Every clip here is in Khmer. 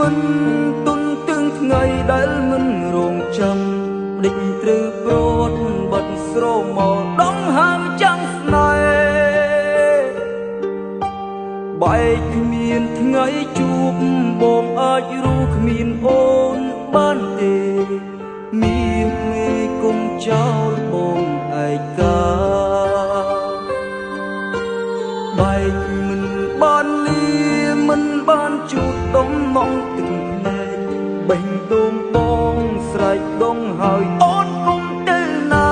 មិនទុនទាំងថ្ងៃដែលមិនរងចាំដេញត្រូវព្រាត់បាត់ស្រមកដងហើមចាំងស្នេហ៍បែកគ្មានថ្ងៃជួបបងអាចរស់គ្មានអូនបានទេមានមេគុំចោលបងឯកាបែកមិនបានលាមិនបានជួបដងមងទឹកភ្នែកបេះដូងបងស្រែកដងហើយអូនគុំទៅណា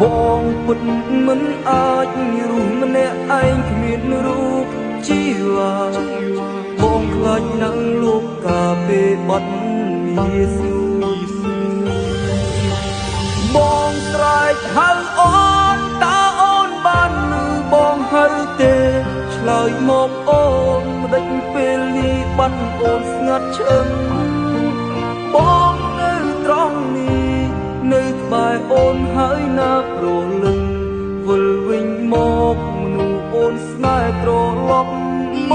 បងពុតមិនអាចរស់ម្នាក់ឯងគ្មានរូបជីវ៉ាបងខ្លាចនឹងលោកកាពេលបាត់មាសួរបងស្រែកហៅអូនតើអូនបានឮបងហៅទេឆ្លើយមកអូនមិនដេញពេលនេះបាត់អូនស្ងាត់ឈឹងបងនៅត្រង់នេះនៅក្បែរអូនហើយណាប្រលឹងវិលវិញមកមនុស្សអូនស្នេហ៍ត្រឡប់ម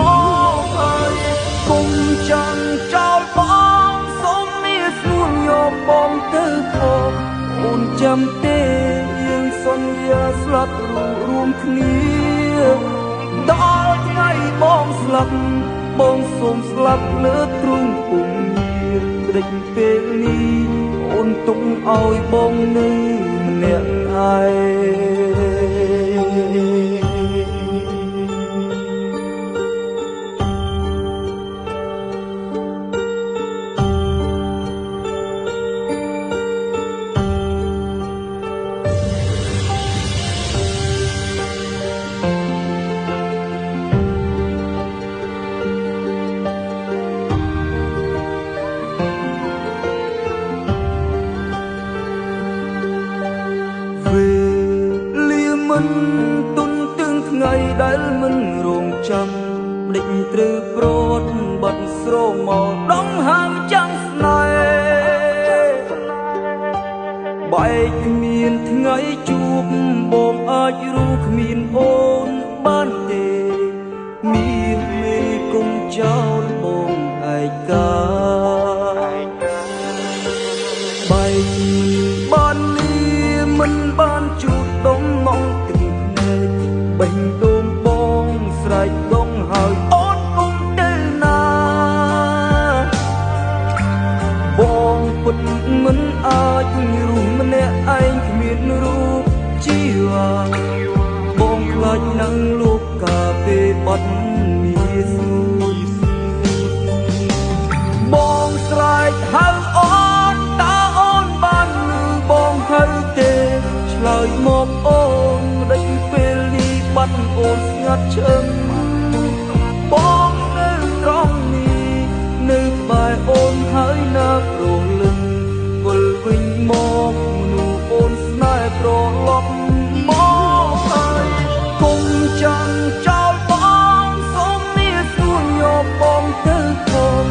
កហើយគុំចាំចោលបងសូមមានស្នួនយកបងទៅផងអូនចាំទេយើងសន្យាស្លាប់រួមគ្នាដល់ថ្ងៃបងស្លាប់បងសូមស្លាប់លើទ្រូងពុំមានដេចពេលនេះអូនទុកឲ្យបងនៅម្នាក់ឯមិនទុនទាំងថ្ងៃដែលមិនរងចាំដេញត្រូវព្រាត់បាត់ស្រមកដងហើមចាំងស្នេហ៍បែកគ្មានថ្ងៃជួបបងអាចរស់គ្មានអូនបានទេមានមេគុំចោលបងឯកាបែកបានលាមិនបានជួបដងមកបេះដូងបងស្រែកដងហើយអូនគុំទៅណាបងពុតមិនអាចរស់ម្នាក់ឯងគ្មានរូបជីវ៉ាបងខ្លាចនឹងលោកកាពេលបាត់មាសួរបងស្រែកហៅអូនតើអូនបានឮបងហៅទេឆ្លើយមកអូនដេញពេលបាត់អូនស្ងាត់ឈឹងបងនៅត្រង់នេះនៅក្បែរអូនហើយណាប្រលឹងវិលវិញមកមនុស្សអូនស្នេហ៍ត្រឡប់មកហើយគុំចាំចោលបងសូមមានស្នួនយកបងទៅផង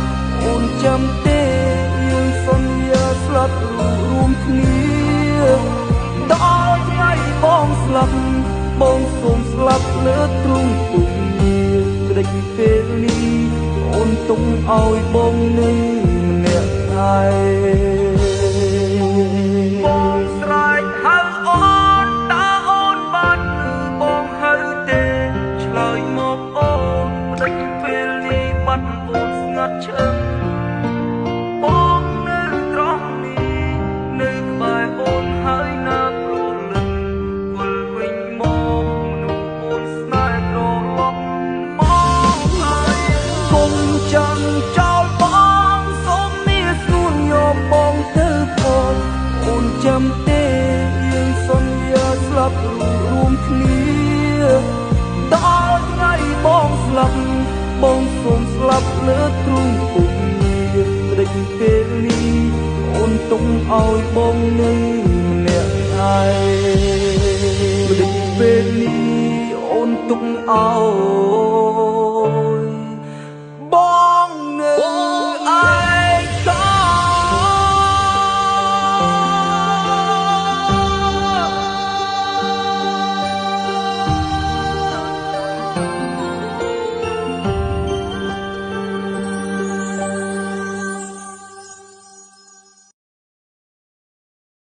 អូនចាំទេយើងសន្យាស្លាប់រួមគ្នាដល់ថ្ងៃបងស្លាប់បងសូមស្លាប់លើទ្រូងពុំមានដេចពេលនេះអូនទុកឲ្យបងនៅម្នាក់ឯងបងស្រែកហៅអូនតើអូនបានឮបងហៅទេឆ្លើយមកអូនដេចពេលនេះបាត់អូនស្ងាត់ឈឹងបងនៅត្រង់នេះនៅក្បែរអូនហើយណាចាំចោលបងសូមមានស្នួនយកបងទៅផងអូនចាំទេយើងសន្យាស្លាប់រួមគ្នាដល់ថ្ងៃបងស្លាប់បងសូមស្លាប់លើទ្រូងពុំមានដេចពេលនេះអូនទុកឲ្យបងនៅម្នាក់ឯងដេចពេលនេះអូនទុកឲ្យបងនៅឯកា